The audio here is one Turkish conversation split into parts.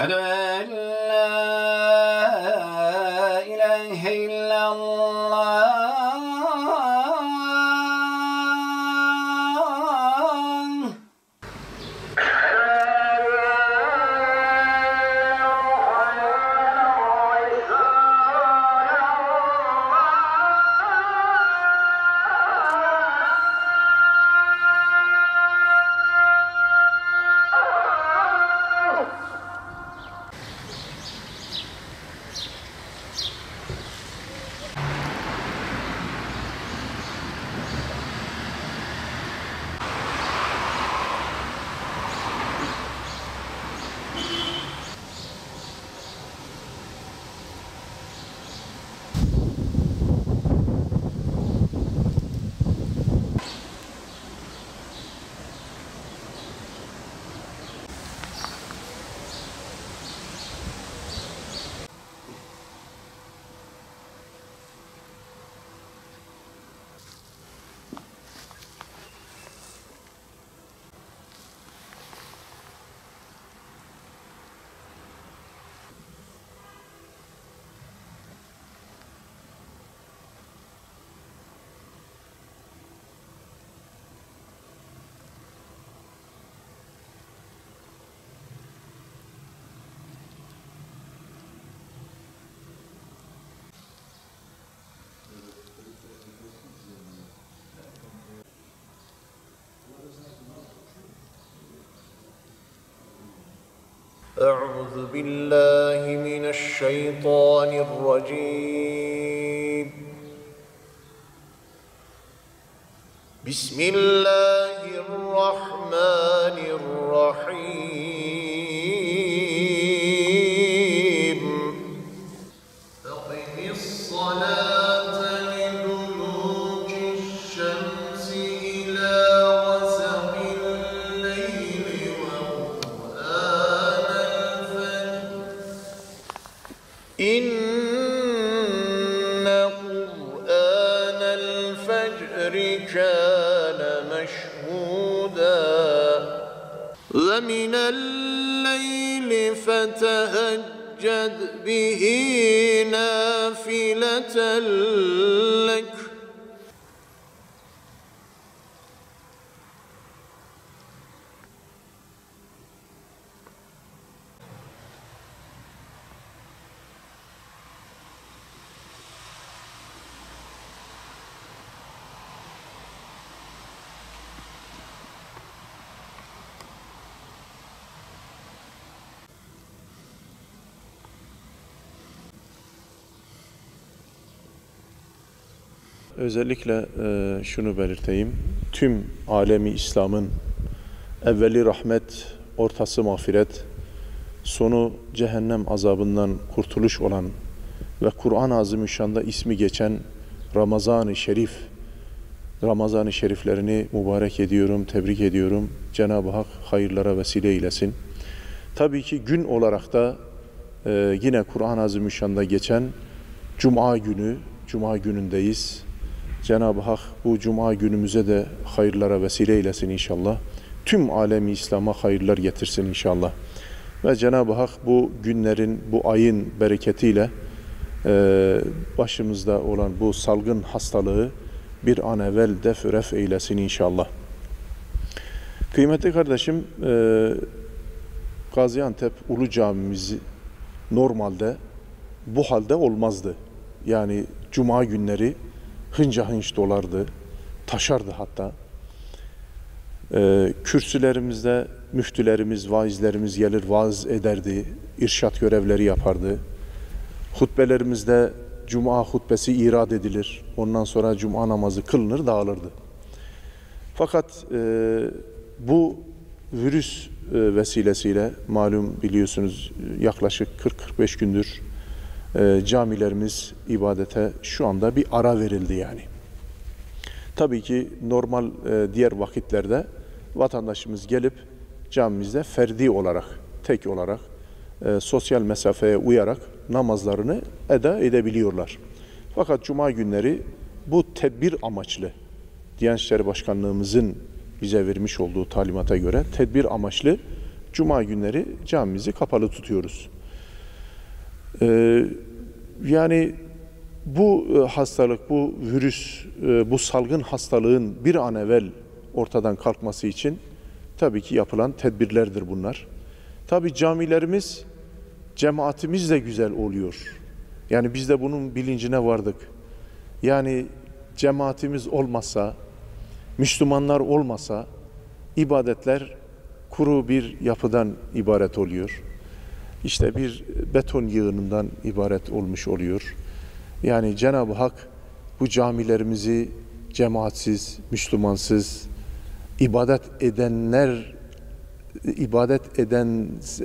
أشهد أن لا إله إلا الله أعوذ بالله من الشيطان الرجيم بسم الله الرحمن الرحيم أقم الصلاة لدلوك الشمس إلى غسق الليل وقرآن إن قرآن الفجر كان مشهودا ومن الليل فتهجد به نافلة لك Özellikle şunu belirteyim. Tüm alemi İslam'ın evveli rahmet, ortası mağfiret, sonu cehennem azabından kurtuluş olan ve Kur'an-ı Azimüşşan'da ismi geçen Ramazan-ı Şerif, Ramazan-ı Şeriflerini mübarek ediyorum, tebrik ediyorum. Cenab-ı Hak hayırlara vesile eylesin. Tabii ki gün olarak da yine Kur'an-ı Azimüşşan'da geçen Cuma günü, Cuma günündeyiz. Cenab-ı Hak bu Cuma günümüze de hayırlara vesile eylesin inşallah. Tüm alemi İslam'a hayırlar getirsin inşallah. Ve Cenab-ı Hak bu günlerin, bu ayın bereketiyle başımızda olan bu salgın hastalığı bir an evvel def eylesin inşallah. Kıymetli kardeşim, Gaziantep Ulu Camimiz normalde bu halde olmazdı. Yani Cuma günleri hınca hınç dolardı, taşardı hatta. Kürsülerimizde müftülerimiz, vaizlerimiz gelir, vaaz ederdi, irşat görevleri yapardı. Hutbelerimizde Cuma hutbesi irad edilir. Ondan sonra Cuma namazı kılınır, dağılırdı. Fakat bu virüs vesilesiyle malum biliyorsunuz yaklaşık 40-45 gündür camilerimiz ibadete şu anda bir ara verildi yani. Tabii ki normal diğer vakitlerde vatandaşımız gelip camimizde ferdi olarak, tek olarak sosyal mesafeye uyarak namazlarını eda edebiliyorlar. Fakat Cuma günleri bu tedbir amaçlı, Diyanet İşleri Başkanlığımızın bize vermiş olduğu talimata göre tedbir amaçlı Cuma günleri camimizi kapalı tutuyoruz. Yani bu hastalık, bu virüs, bu salgın hastalığın bir an evvel ortadan kalkması için tabii ki yapılan tedbirlerdir bunlar. Tabii camilerimiz, cemaatimiz de güzel oluyor. Yani biz de bunun bilincine vardık. Yani cemaatimiz olmasa, Müslümanlar olmasa ibadetler kuru bir yapıdan ibaret oluyor. İşte bir beton yığınından ibaret olmuş oluyor. Yani Cenab-ı Hak bu camilerimizi cemaatsiz, Müslümansız, ibadet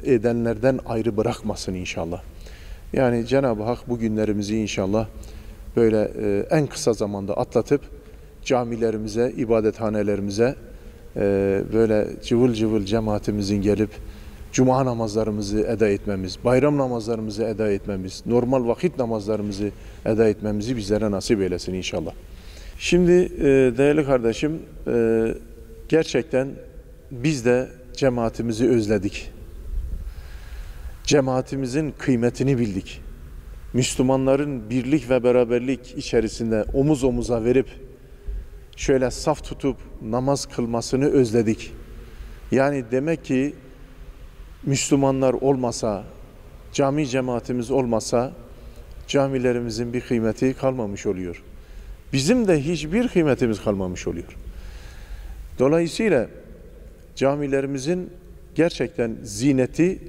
edenlerden ayrı bırakmasın inşallah. Yani Cenab-ı Hak bu günlerimizi inşallah böyle en kısa zamanda atlatıp camilerimize, ibadethanelerimize böyle cıvıl cıvıl cemaatimizin gelip cuma namazlarımızı eda etmemiz, bayram namazlarımızı eda etmemiz, normal vakit namazlarımızı eda etmemizi bizlere nasip eylesin inşallah. Şimdi değerli kardeşim, gerçekten biz de cemaatimizi özledik. Cemaatimizin kıymetini bildik. Müslümanların birlik ve beraberlik içerisinde omuz omuza verip şöyle saf tutup namaz kılmasını özledik. Yani demek ki Müslümanlar olmasa, cami cemaatimiz olmasa camilerimizin bir kıymeti kalmamış oluyor. Bizim de hiçbir kıymetimiz kalmamış oluyor. Dolayısıyla camilerimizin gerçekten zineti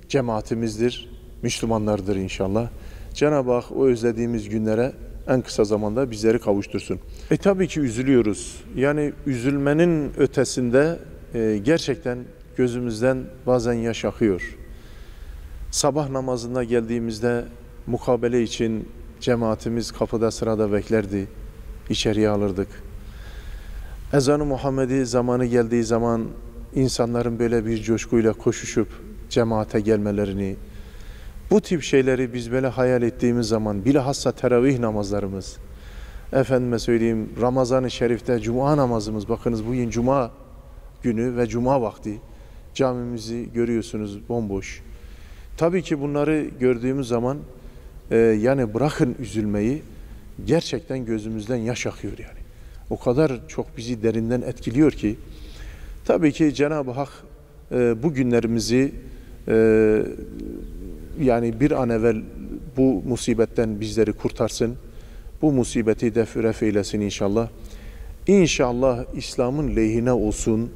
cemaatimizdir, Müslümanlardır inşallah. Cenab-ı Hak o özlediğimiz günlere en kısa zamanda bizleri kavuştursun. Tabii ki üzülüyoruz. Yani üzülmenin ötesinde gerçekten gözümüzden bazen yaş akıyor. Sabah namazına geldiğimizde mukabele için cemaatimiz kapıda sırada beklerdi. İçeriye alırdık. Ezan-ı Muhammedi zamanı geldiği zaman insanların böyle bir coşkuyla koşuşup cemaate gelmelerini, bu tip şeyleri biz böyle hayal ettiğimiz zaman, bilhassa teravih namazlarımız, efendime söyleyeyim Ramazan-ı Şerif'te Cuma namazımız, bakınız bugün Cuma günü ve Cuma vakti camimizi görüyorsunuz bomboş. Tabii ki bunları gördüğümüz zaman yani bırakın üzülmeyi, gerçekten gözümüzden yaş akıyor yani. O kadar çok bizi derinden etkiliyor ki, tabii ki Cenab-ı Hak bu günlerimizi yani bir an evvel bu musibetten bizleri kurtarsın. Bu musibeti ref eylesin inşallah. İnşallah İslam'ın lehine olsun,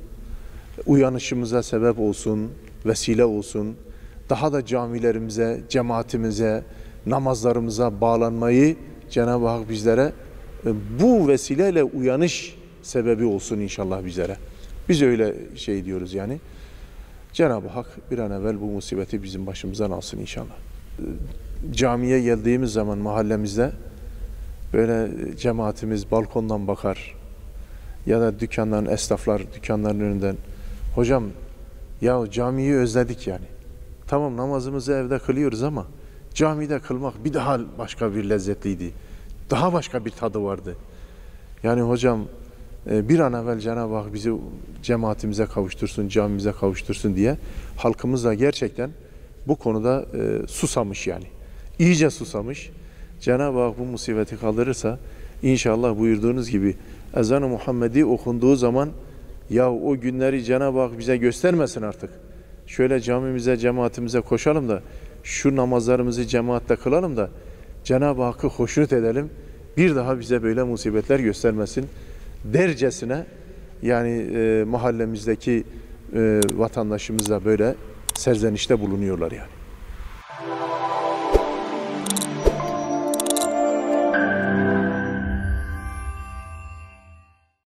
uyanışımıza sebep olsun, vesile olsun. Daha da camilerimize, cemaatimize, namazlarımıza bağlanmayı Cenab-ı Hak bizlere bu vesileyle uyanış sebebi olsun inşallah bizlere. Biz öyle şey diyoruz yani. Cenab-ı Hak bir an evvel bu musibeti bizim başımızdan alsın inşallah. Camiye geldiğimiz zaman mahallemizde böyle cemaatimiz balkondan bakar ya da dükkanların, esnaflar dükkanların önünden, hocam ya camiyi özledik yani. Tamam namazımızı evde kılıyoruz ama camide kılmak bir daha başka bir lezzetliydi. Daha başka bir tadı vardı. Yani hocam bir an evvel Cenab-ı Hak bizi cemaatimize kavuştursun, camimize kavuştursun diye halkımız da gerçekten bu konuda susamış yani. İyice susamış. Cenab-ı Hak bu musibeti kaldırırsa inşallah buyurduğunuz gibi ezan-ı Muhammedi okunduğu zaman ya o günleri Cenab-ı Hak bize göstermesin artık. Şöyle camimize, cemaatimize koşalım da şu namazlarımızı cemaatle kılalım da Cenab-ı Hakk'ı hoşnut edelim. Bir daha bize böyle musibetler göstermesin dercesine yani mahallemizdeki vatandaşımız da böyle serzenişte bulunuyorlar yani.